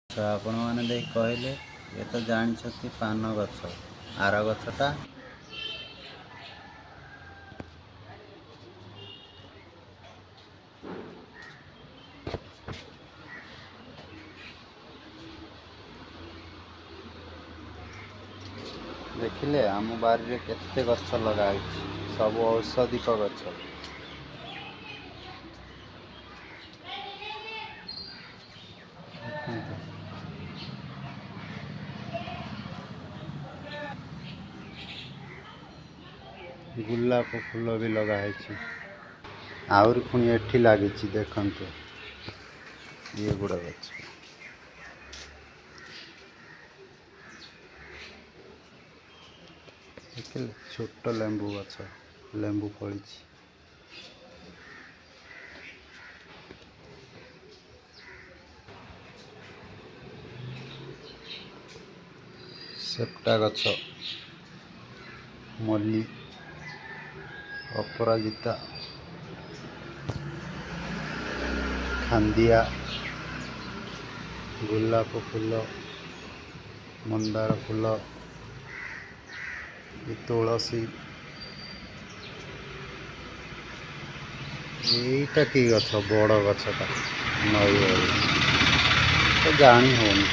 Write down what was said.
ଆପଣ ମାନେ ଦେଇ କହିଲେ ଏ ତ ଜାଣିଛନ୍ତି ପାନ ଗଛ, ଆର ଗଛଟା ଦେଖିଲେ ଆମ ବାରିରେ କେତେ ଗଛ ଲଗା ହେଇଛି, ସବୁ ଔଷଧିକ ଗଛ। ଗୋଲାପ ଫୁଲ ବି ଲଗା ହେଇଛି, ଆହୁରି ପୁଣି ଏଠି ଲାଗିଛି ଦେଖନ୍ତୁ ଇଏ ଗୁଡ଼ା ଗଛ। ଦେଖିଲେ ଛୋଟ ଲେମ୍ବୁ ଗଛ, ଲେମ୍ବୁ ଫଳିଛି। ସେପ୍ଟା ଗଛ, ମଲ୍ଲି, ଅପରାଜିତା, ଖାନ୍ଦିଆ, ଗୋଲାପ ଫୁଲ, ମନ୍ଦାର ଫୁଲ, ତୁଳସୀ। ଏଇଟା କି ଗଛ? ବଡ଼ ଗଛଟା ନଈ ତ ଜାଣି ହଉନି।